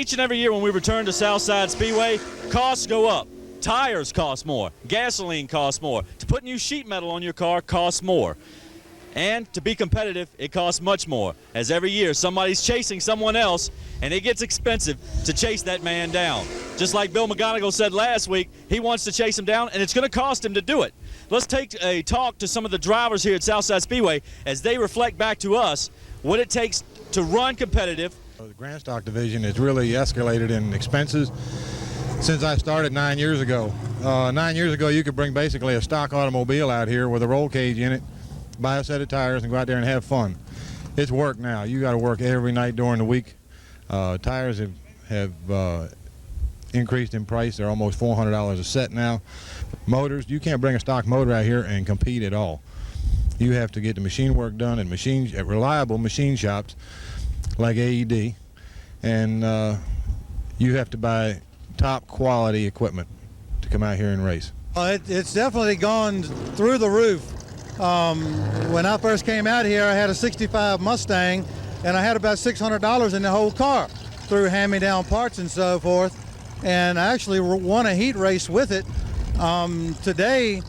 Each and every year when we return to Southside Speedway, costs go up. Tires cost more. Gasoline costs more. To put new sheet metal on your car costs more. And to be competitive, it costs much more. As every year, somebody's chasing someone else, and it gets expensive to chase that man down. Just like Bill McGonigal said last week, he wants to chase him down, and it's going to cost him to do it. Let's take a talk to some of the drivers here at Southside Speedway as they reflect back to us what it takes to run competitive. The Grand Stock division has really escalated in expenses since I started 9 years ago. 9 years ago, you could bring basically a stock automobile out here with a roll cage in it, buy a set of tires, and go out there and have fun. It's work now. You got to work every night during the week. Tires have increased in price. They're almost $400 a set now. Motors, you can't bring a stock motor out here and compete at all. You have to get the machine work done at reliable machine shops like AED, and you have to buy top quality equipment to come out here and race. It's definitely gone through the roof. When I first came out here, I had a '65 Mustang, and I had about $600 in the whole car through hand-me-down parts and so forth, and I actually won a heat race with it. Today,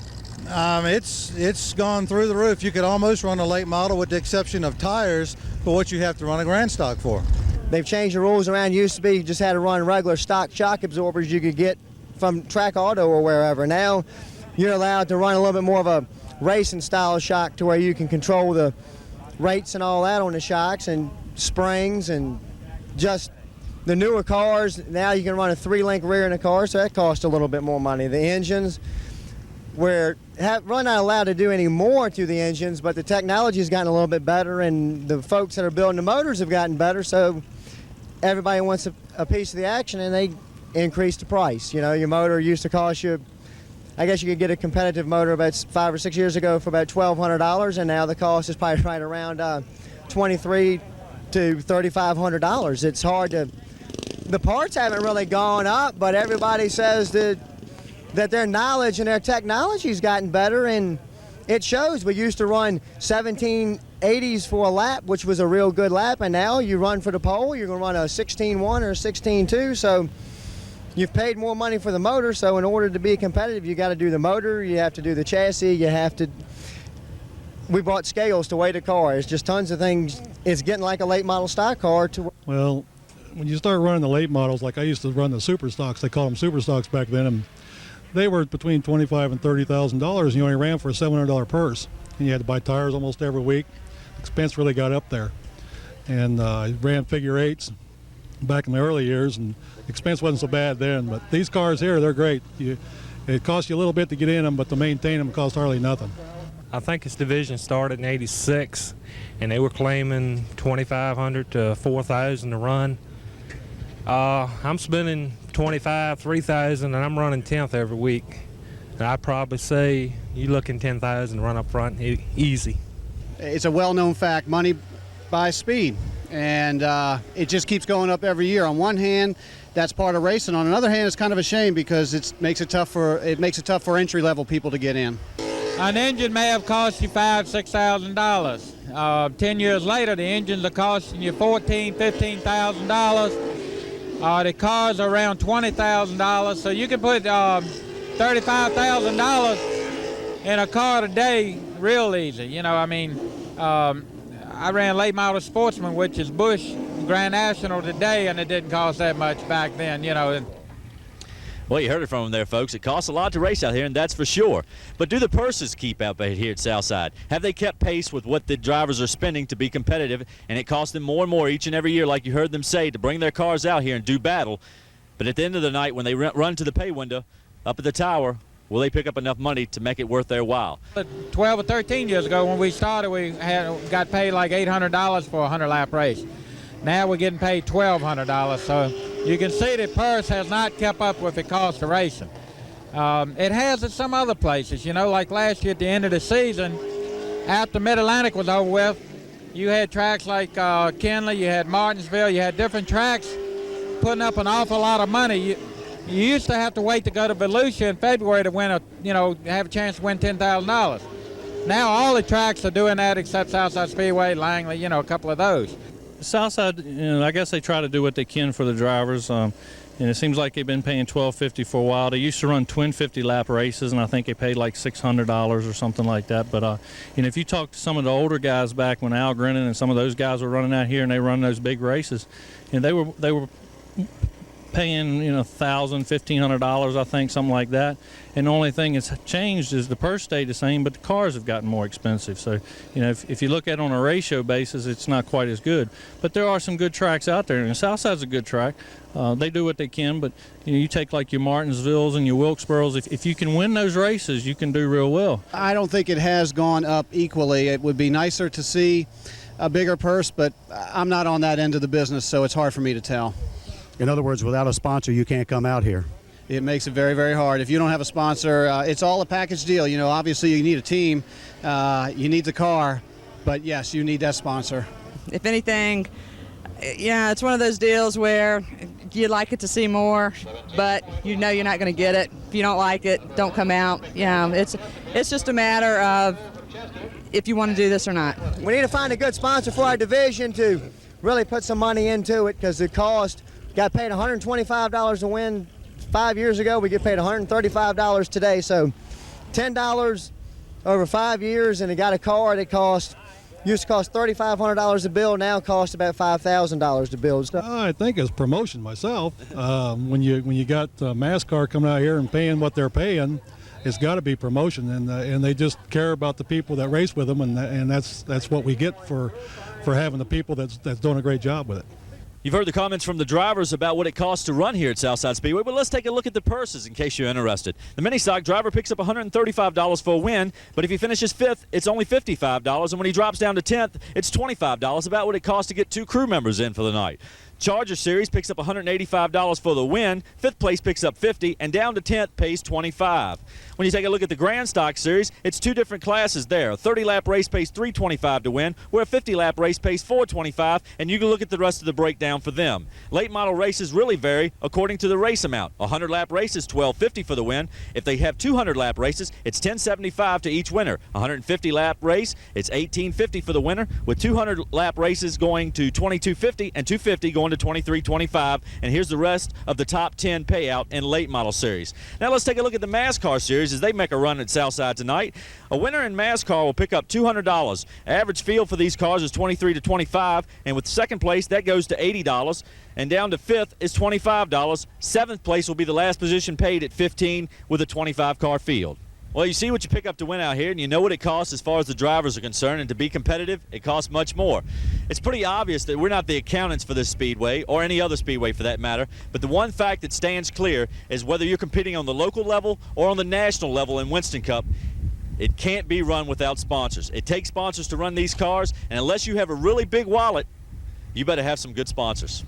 it's gone through the roof. You could almost run a late model with the exception of tires for what you have to run a Grand Stock for. They've changed the rules around. Used to be you just had to run regular stock shock absorbers you could get from Track Auto or wherever. Now you're allowed to run a little bit more of a racing style shock to where you can control the rates and all that on the shocks and springs and just the newer cars. Now you can run a 3-link rear in a car, so that costs a little bit more money. The engines, we're not allowed to do any more to the engines, but the technology has gotten a little bit better, and the folks that are building the motors have gotten better, so everybody wants a piece of the action, and they increase the price. You know, your motor used to cost you, I guess you could get a competitive motor about 5 or 6 years ago for about $1,200, and now the cost is probably right around $2,300 to $3,500. It's hard to, the parts haven't really gone up, but everybody says that their knowledge and their technology's gotten better, and it shows. We used to run 1780s for a lap, which was a real good lap, and now you run for the pole, you're going to run a 16.1 or a 16.2, so you've paid more money for the motor, so in order to be competitive, you got to do the motor, you have to do the chassis, we bought scales to weigh the car. It's just tons of things. It's getting like a late model stock car. Well, when you start running the late models, like I used to run the super stocks, they called them super stocks back then, and they were between $25,000 and $30,000, and you only ran for a $700 purse, and you had to buy tires almost every week. Expense really got up there, and I ran figure eights back in the early years, and expense wasn't so bad then. But these cars here, they're great. It costs you a little bit to get in them, but to maintain them costs hardly nothing. I think this division started in '86, and they were claiming $2,500 to $4,000 to run. I'm spending $25,000, $3,000, and I'm running 10th every week. And I'd probably say you're looking $10,000 to run up front, easy. It's a well-known fact, money buys speed, and it just keeps going up every year. On one hand, that's part of racing. On another hand, it's kind of a shame because it makes it tough for entry-level people to get in. An engine may have cost you $5,000, $6,000. 10 years later, the engines are costing you $14,000, $15,000. The cars are around $20,000, so you can put $35,000 in a car today real easy. You know, I mean, I ran late model Sportsman, which is Busch Grand National today, and it didn't cost that much back then, you know. Well, you heard it from them there, folks. It costs a lot to race out here, and that's for sure. But do the purses keep up here at Southside? Have they kept pace with what the drivers are spending to be competitive? And it costs them more and more each and every year, like you heard them say, to bring their cars out here and do battle. But at the end of the night, when they run to the pay window up at the tower, will they pick up enough money to make it worth their while? 12 or 13 years ago when we started, we got paid like $800 for a 100-lap race. Now we're getting paid $1,200, so you can see the purse has not kept up with the cost of racing. It has at some other places, you know, like last year at the end of the season, after Mid-Atlantic was over with, you had tracks like Kenley, you had Martinsville, you had different tracks putting up an awful lot of money. You used to have to wait to go to Volusia in February to win have a chance to win $10,000. Now all the tracks are doing that except Southside Speedway, Langley, you know, a couple of those. Southside, I guess they try to do what they can for the drivers. And it seems like they've been paying $12.50 for a while. They used to run twin 50-lap races, and I think they paid like $600 or something like that. But if you talk to some of the older guys back when Al Grennan and some of those guys were running out here and they run those big races, they were paying $1,000, $1,500, I think, something like that. And the only thing that's changed is the purse stayed the same, but the cars have gotten more expensive. So, if you look at it on a ratio basis, it's not quite as good. But there are some good tracks out there, and Southside's a good track. They do what they can, but you take like your Martinsvilles and your Wilkesboros. If you can win those races, you can do real well. I don't think it has gone up equally. It would be nicer to see a bigger purse, but I'm not on that end of the business, so it's hard for me to tell. In other words, without a sponsor, you can't come out here. It makes it very, very hard. If you don't have a sponsor, it's all a package deal. Obviously you need a team, you need the car, but yes, you need that sponsor. If anything, it's one of those deals where you'd like it to see more, but you're not going to get it. If you don't like it, don't come out. It's just a matter of if you want to do this or not. We need to find a good sponsor for our division to really put some money into it, because the cost, got paid $125 to win 5 years ago. We get paid $135 today. So $10 over 5 years, and it got a car that used to cost $3,500 to build, now costs about $5,000 to build. I think it's promotion myself. When you got MASCAR coming out here and paying what they're paying, it's got to be promotion, and they just care about the people that race with them, and that's what we get for having the people that's doing a great job with it. You've heard the comments from the drivers about what it costs to run here at Southside Speedway, but let's take a look at the purses in case you're interested. The mini stock driver picks up $135 for a win, but if he finishes 5th, it's only $55, and when he drops down to 10th, it's $25, about what it costs to get 2 crew members in for the night. Charger Series picks up $185 for the win, 5th place picks up $50, and down to 10th pays $25. When you take a look at the Grand Stock Series, it's 2 different classes there. A 30-lap race pays $325 to win, where a 50-lap race pays $425, and you can look at the rest of the breakdown for them. Late model races really vary according to the race amount. A 100-lap race is $12.50 for the win. If they have 200-lap races, it's $10.75 to each winner. A 150-lap race, it's $18.50 for the winner, with 200-lap races going to $22.50 and 250 going to $23.25. And here's the rest of the top 10 payout in late model series. Now let's take a look at the MASCAR series as they make a run at Southside tonight. A winner in MASCAR will pick up $200. Average field for these cars is 23 to 25, and with second place that goes to $80, and down to 5th is $25. 7th place will be the last position paid at $15 with a 25-car field. Well, you see what you pick up to win out here, and you know what it costs as far as the drivers are concerned, and to be competitive, it costs much more. It's pretty obvious that we're not the accountants for this speedway, or any other speedway for that matter, but the one fact that stands clear is whether you're competing on the local level or on the national level in Winston Cup, it can't be run without sponsors. It takes sponsors to run these cars, and unless you have a really big wallet, you better have some good sponsors.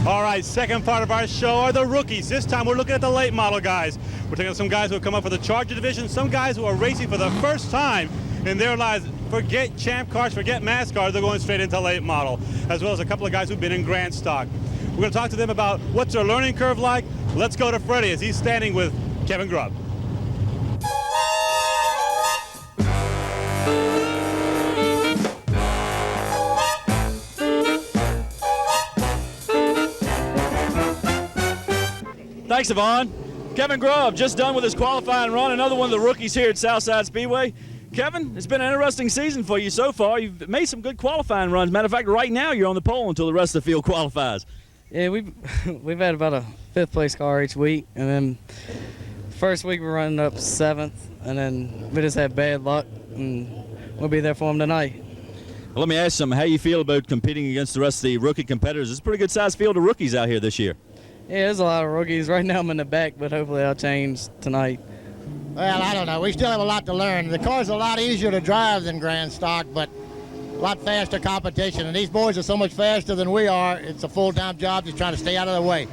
All right, second part of our show are the rookies. This time we're looking at the late model guys. We're taking some guys who have come up for the Charger division, some guys who are racing for the first time in their lives. Forget champ cars, forget MASCAR, they're going straight into late model, as well as a couple of guys who've been in Grand Stock. We're going to talk to them about what's their learning curve like. Let's go to Freddie as he's standing with Kevin Grubb. Thanks, Yvonne. Kevin Grubb just done with his qualifying run, another one of the rookies here at Southside Speedway. Kevin, it's been an interesting season for you so far. You've made some good qualifying runs. Matter of fact, right now you're on the pole until the rest of the field qualifies. Yeah, we've had about a 5th place car each week, and then first week we're running up 7th, and then we just had bad luck, and we'll be there for them tonight. Well, let me ask you something. How you feel about competing against the rest of the rookie competitors? It's a pretty good sized field of rookies out here this year. Yeah, there's a lot of rookies. Right now I'm in the back, but hopefully I'll change tonight. Well, I don't know. We still have a lot to learn. The car's a lot easier to drive than Grand Stock, but a lot faster competition. And these boys are so much faster than we are, it's a full-time job just trying to stay out of the way.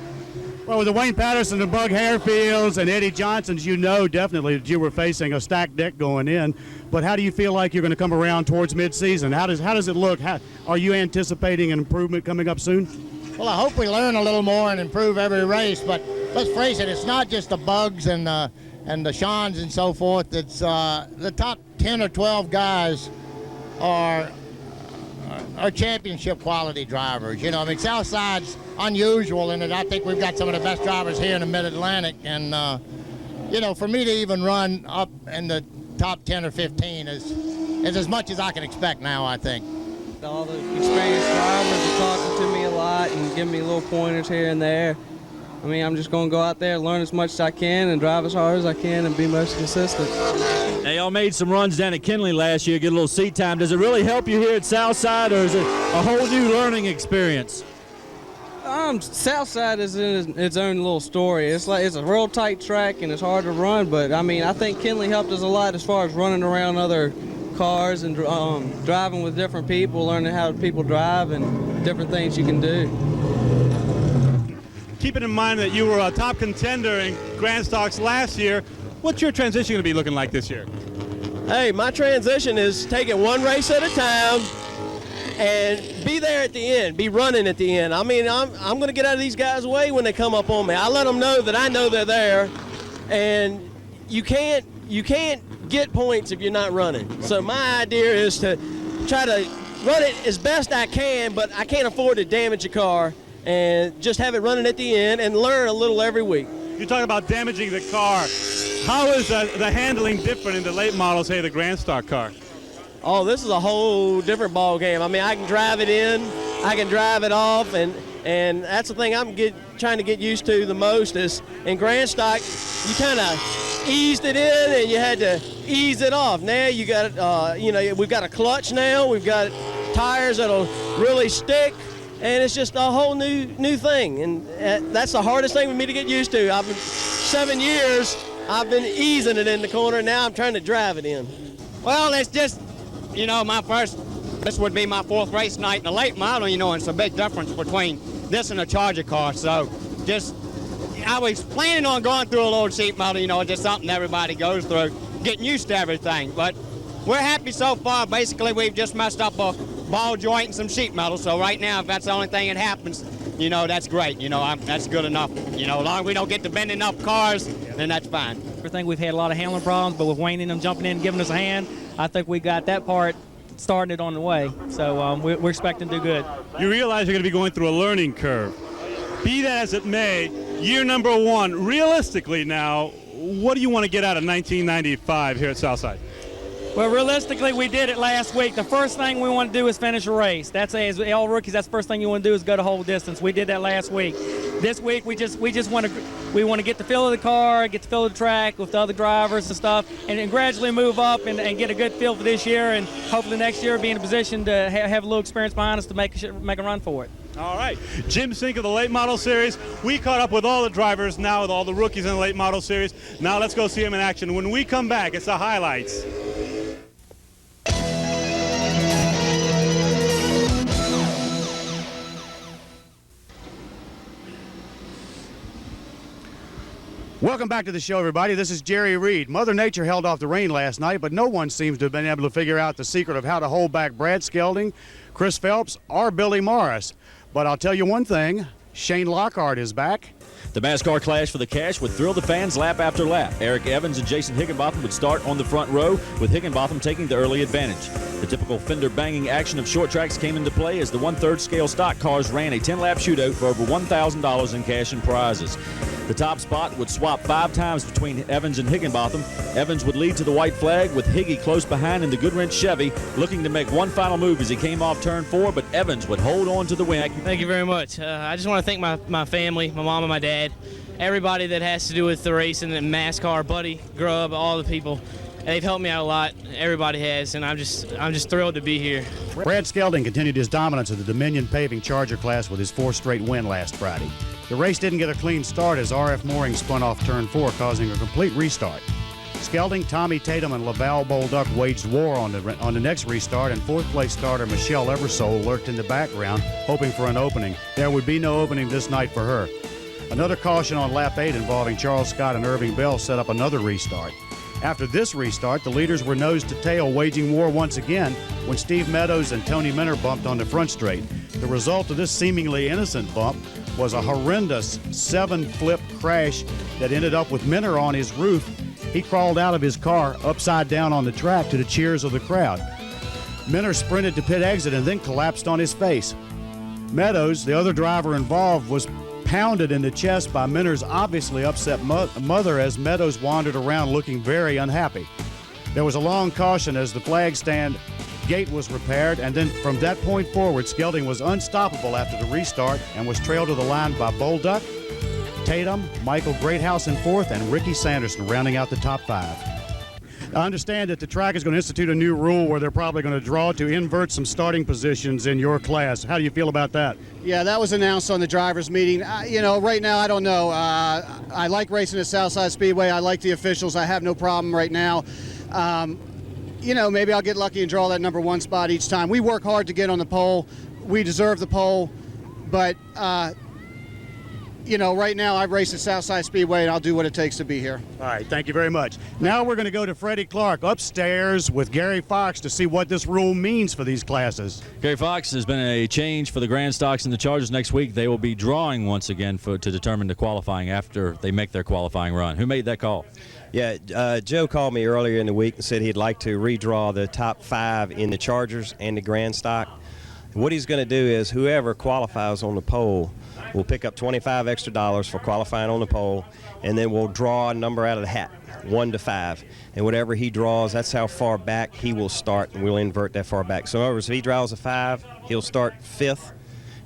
Well, with the Wayne Patterson and Bug Harefields and Eddie Johnsons, you know definitely that you were facing a stacked deck going in. But how do you feel like you're going to come around towards mid-season? How does it look? Are you anticipating an improvement coming up soon? Well, I hope we learn a little more and improve every race, but let's face it, it's not just the Bugs and the Shans and so forth. It's the top 10 or 12 guys are are championship quality drivers. You know, I mean, Southside's unusual in that I think we've got some of the best drivers here in the Mid-Atlantic. And, you know, for me to even run up in the top 10 or 15 is as much as I can expect now, I think. All the experienced drivers are talking to me a lot and giving me little pointers here and there. I mean, I'm just going to go out there, learn as much as I can, and drive as hard as I can and be most consistent. Now, y'all made some runs down at Kinley last year, get a little seat time. Does it really help you here at Southside, or is it a whole new learning experience? Southside is in its own little story. It's a real tight track and it's hard to run, but I mean, I think Kinley helped us a lot as far as running around other cars and driving with different people, learning how people drive and different things you can do. Keeping in mind that you were a top contender in Grand Stocks last year, what's your transition going to be looking like this year? Hey, my transition is taking one race at a time and be there at the end, be running at the end. I mean, I'm going to get out of these guys' way when they come up on me. I let them know that I know they're there, and you can't get points if you're not running. So my idea is to try to run it as best I can, but I can't afford to damage a car, and just have it running at the end and learn a little every week. You talk about damaging the car. How is the handling different in the late model, say the Grand Stock car? Oh, this is a whole different ball game. I mean, I can drive it in, I can drive it off, and that's the thing I'm trying to get used to the most is in Grand Stock, you kind of eased it in and you had to ease it off. Now you got, we've got a clutch now, we've got tires that'll really stick, and it's just a whole new thing. And that's the hardest thing for me to get used to. I've been 7 years, I've been easing it in the corner, now I'm trying to drive it in. Well, it's just, this would be my 4th race night in the late model, and it's a big difference between this and a Charger car. So I was planning on going through a little seat model, just something everybody goes through, getting used to everything. But we're happy so far. Basically, we've just messed up a ball joint and some sheet metal. So right now, if that's the only thing that happens, that's great. That's good enough. As long as we don't get to bending up cars, then that's fine. I think we've had a lot of handling problems, but with Wayne and them jumping in and giving us a hand, I think we got that part starting it on the way. So we're expecting to do good. You realize you're going to be going through a learning curve. Be that as it may, year number 1, realistically now, what do you want to get out of 1995 here at Southside? Well, realistically, we did it last week. The first thing we want to do is finish a race. That's as all rookies. That's the first thing you want to do is go the whole distance. We did that last week. This week, we just want to get the feel of the car, get the feel of the track with the other drivers and stuff, and then gradually move up and get a good feel for this year, and hopefully next year be in a position to have a little experience behind us to make a run for it. All right, Jim Sink of the Late Model Series. We caught up with all the drivers now, with all the rookies in the Late Model Series. Now let's go see them in action. When we come back, it's the highlights. Welcome back to the show, everybody. This is Jerry Reed. Mother Nature held off the rain last night, but no one seems to have been able to figure out the secret of how to hold back Brad Skelding, Chris Phelps, or Billy Morris. But I'll tell you one thing, Shane Lockhart is back. The MASCAR Clash for the Cash would thrill the fans lap after lap. Eric Evans and Jason Higginbotham would start on the front row, with Higginbotham taking the early advantage. The typical fender-banging action of short tracks came into play as the 1/3 scale stock cars ran a 10-lap shootout for over $1,000 in cash and prizes. The top spot would swap 5 times between Evans and Higginbotham. Evans would lead to the white flag, with Higgy close behind in the Goodwrench Chevy, looking to make one final move as he came off turn 4, but Evans would hold on to the win. Thank you very much. I just want to thank my family, my mom and my dad, everybody that has to do with the racing and MASCAR, Buddy, Grubb, all the people. They've helped me out a lot. Everybody has, and I'm just thrilled to be here. Brad Skelding continued his dominance of the Dominion Paving Charger class with his 4th straight win last Friday. The race didn't get a clean start as R.F. Mooring spun off turn 4, causing a complete restart. Skelding, Tommy Tatum, and Laval Bolduc waged war on the next restart, and 4th place starter Michelle Eversole lurked in the background, hoping for an opening. There would be no opening this night for her. Another caution on lap 8 involving Charles Scott and Irving Bell set up another restart. After this restart, the leaders were nose to tail, waging war once again when Steve Meadows and Tony Minner bumped on the front straight. The result of this seemingly innocent bump was a horrendous 7-flip crash that ended up with Minner on his roof. He crawled out of his car upside down on the track to the cheers of the crowd. Minner sprinted to pit exit and then collapsed on his face. Meadows, the other driver involved, was pounded in the chest by Minner's obviously upset mother as Meadows wandered around looking very unhappy. There was a long caution as the flag stand gate was repaired, and then from that point forward, Skelding was unstoppable after the restart and was trailed to the line by Bolduc, Tatum, Michael Greathouse in fourth, and Ricky Sanderson rounding out the top 5. I understand that the track is going to institute a new rule where they're probably going to draw to invert some starting positions in your class. How do you feel about that? Yeah, that was announced on the drivers' meeting. Right now, I don't know. I like racing at Southside Speedway. I like the officials. I have no problem right now. Maybe I'll get lucky and draw that number 1 spot each time. We work hard to get on the pole. We deserve the pole. But, right now I race at Southside Speedway, and I'll do what it takes to be here. All right, thank you very much. Now we're going to go to Freddie Clark upstairs with Gary Fox to see what this rule means for these classes. Gary Fox, has been a change for the Grand Stocks and the Chargers. Next week they will be drawing once again to determine the qualifying after they make their qualifying run. Who made that call? Yeah, Joe called me earlier in the week and said he'd like to redraw the top 5 in the Chargers and the Grand Stock. What he's going to do is whoever qualifies on the pole will pick up $25 extra for qualifying on the pole, and then we'll draw a number out of the hat, 1 to 5. And whatever he draws, that's how far back he will start, and we'll invert that far back. So in other words, if he draws a 5, he'll start 5th.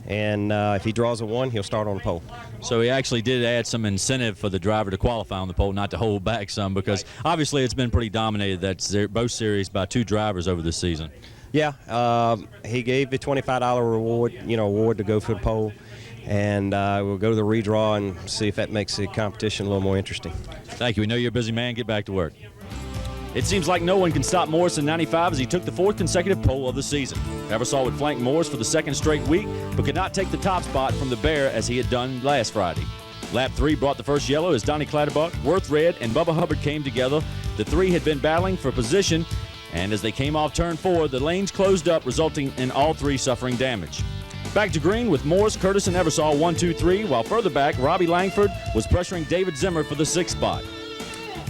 And if he draws a 1, he'll start on the pole. So he actually did add some incentive for the driver to qualify on the pole, not to hold back some, because obviously it's been pretty dominated, both series, by 2 drivers over this season. Yeah, he gave the $25 award to go for the pole, and we'll go to the redraw and see if that makes the competition a little more interesting. Thank you. We know you're a busy man. Get back to work. It seems like no one can stop Morris in 95 as he took the 4th consecutive pole of the season. Eversole would flank Morris for the 2nd straight week, but could not take the top spot from the Bear as he had done last Friday. Lap 3 brought the first yellow as Donnie Clatterbuck, Worth Red, and Bubba Hubbard came together. The 3 had been battling for position, and as they came off turn 4, the lanes closed up, resulting in all 3 suffering damage. Back to green with Morris, Curtis, and Eversole 1, 2, 3, while further back, Robbie Langford was pressuring David Zimmer for the 6th spot.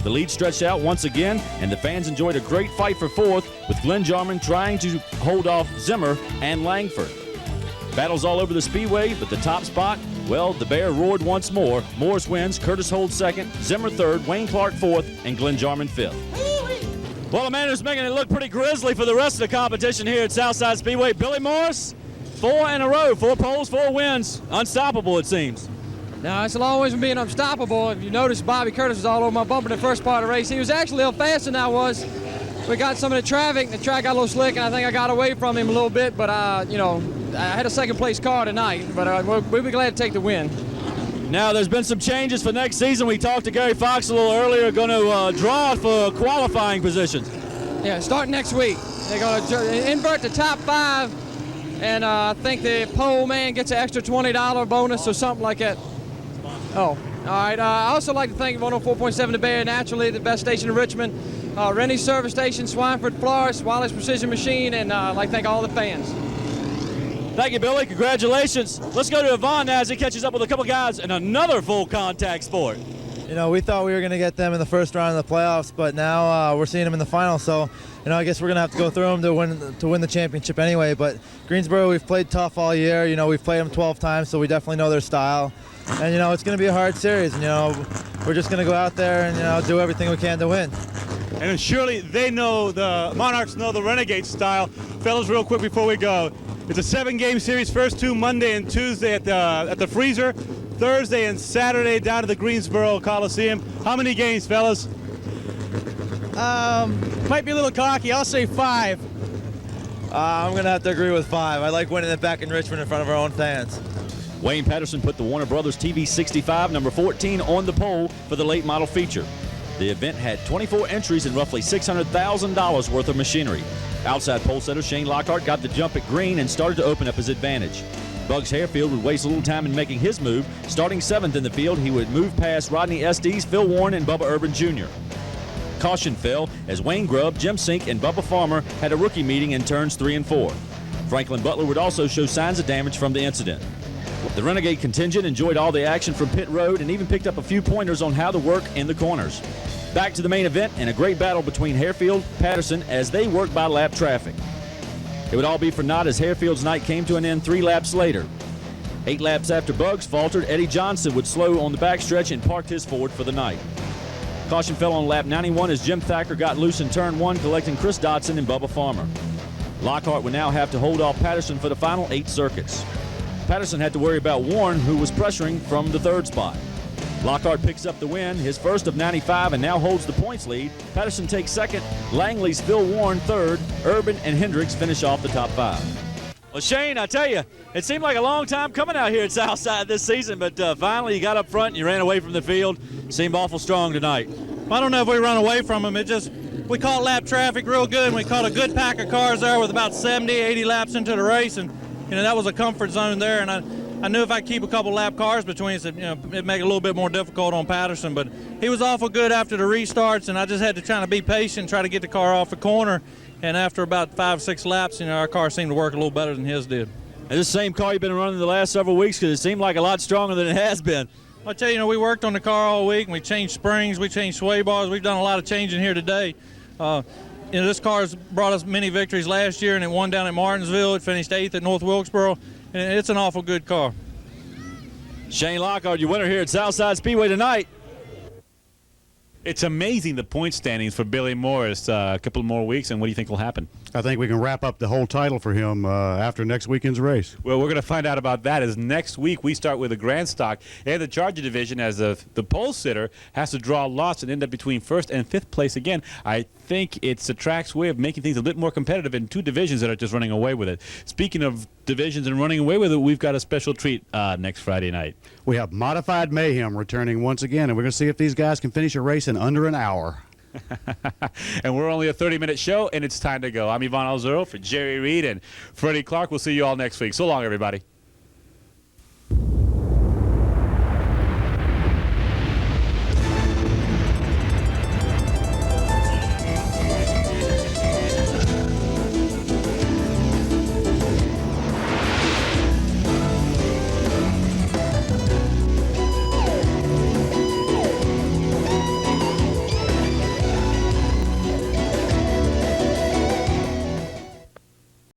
The lead stretched out once again, and the fans enjoyed a great fight for 4th, with Glenn Jarman trying to hold off Zimmer and Langford. Battles all over the speedway, but the top spot, well, the Bear roared once more. Morris wins, Curtis holds 2nd, Zimmer 3rd, Wayne Clark 4th, and Glenn Jarman 5th. Well, a man who's making it look pretty grisly for the rest of the competition here at Southside Speedway, Billy Morris, 4 in a row, 4 poles, 4 wins. Unstoppable, it seems. Now, it's a long ways from being unstoppable. If you notice, Bobby Curtis was all over my bumper in the first part of the race. He was actually a little faster than I was. We got some of the traffic. The track got a little slick, and I think I got away from him a little bit. But, I had a 2nd place car tonight. But we'll be glad to take the win. Now, there's been some changes for next season. We talked to Gary Fox a little earlier. Going to draw for qualifying positions. Yeah, starting next week. They're going to invert the top 5. And I think the pole man gets an extra $20 bonus or something like that. Oh, all right. I also like to thank 104.7 The Bear, naturally the best station in Richmond, Rennie's Service Station, Swineford, Florence, Wallace Precision Machine, and I'd like to thank all the fans. Thank you, Billy. Congratulations. Let's go to Yvonne now as he catches up with a couple guys in another full contact sport. We thought we were going to get them in the first round of the playoffs, but now we're seeing them in the final. So, I guess we're going to have to go through them to win the championship anyway. But Greensboro, we've played tough all year. We've played them 12 times, so we definitely know their style. And, it's going to be a hard series. And, we're just going to go out there and, do everything we can to win. And surely they know, the Monarchs know the Renegade style. Fellas, real quick before we go, it's a 7-game series, first 2 Monday and Tuesday at the Freezer, Thursday and Saturday down at the Greensboro Coliseum. How many games, fellas? Might be a little cocky. I'll say 5. I'm going to have to agree with 5. I like winning it back in Richmond in front of our own fans. Wayne Patterson put the Warner Brothers TV 65, number 14, on the pole for the late model feature. The event had 24 entries and roughly $600,000 worth of machinery. Outside pole setter Shane Lockhart got the jump at green and started to open up his advantage. Bugs Harefield would waste a little time in making his move. Starting 7th in the field, he would move past Rodney Estes, Phil Warren, and Bubba Urban Jr. Caution fell as Wayne Grubb, Jim Sink, and Bubba Farmer had a rookie meeting in turns 3 and 4. Franklin Butler would also show signs of damage from the incident. The Renegade contingent enjoyed all the action from pit road and even picked up a few pointers on how to work in the corners. Back to the main event and a great battle between Harefield, Patterson as they worked by lap traffic. It would all be for naught as Harefield's night came to an end 3 laps later. 8 laps after Bugs faltered, Eddie Johnson would slow on the backstretch and parked his Ford for the night. Caution fell on lap 91 as Jim Thacker got loose in turn 1, collecting Chris Dodson and Bubba Farmer. Lockhart would now have to hold off Patterson for the final 8 circuits. Patterson had to worry about Warren, who was pressuring from the 3rd spot. Lockhart picks up the win, his first of 95, and now holds the points lead. Patterson takes 2nd, Langley's Phil Warren 3rd, Urban and Hendricks finish off the top 5. Well, Shane, I tell you, it seemed like a long time coming out here at Southside this season, but finally you got up front and you ran away from the field. Seemed awful strong tonight. I don't know if we run away from them. We caught lap traffic real good, and we caught a good pack of cars there with about 70, 80 laps into the race, and that was a comfort zone there. And I knew if I keep a couple lap cars between us, it'd make it a little bit more difficult on Patterson. But he was awful good after the restarts, and I just had to try to be patient, try to get the car off the corner. And after about 5, 6 laps, our car seemed to work a little better than his did. And this same car you've been running the last several weeks, because it seemed like a lot stronger than it has been. I tell you, we worked on the car all week, and we changed springs, we changed sway bars. We've done a lot of changing here today. This car's brought us many victories last year, and it won down at Martinsville. It finished 8th at North Wilkesboro, and it's an awful good car. Shane Lockhart, your winner here at Southside Speedway tonight. It's amazing the point standings for Billy Morris. A couple more weeks, and what do you think will happen? I think we can wrap up the whole title for him after next weekend's race. Well, we're going to find out about that as next week we start with the Grand Stock and the Charger division, as the pole sitter has to draw lots and end up between 1st and 5th place again. I think it's the track's way of making things a bit more competitive in 2 divisions that are just running away with it. Speaking of divisions and running away with it, we've got a special treat next Friday night. We have Modified Mayhem returning once again, and we're going to see if these guys can finish a race in under an hour. And we're only a 30-minute show, and it's time to go. I'm Ivan Alzuro for Jerry Reed and Freddie Clark. We'll see you all next week. So long, everybody.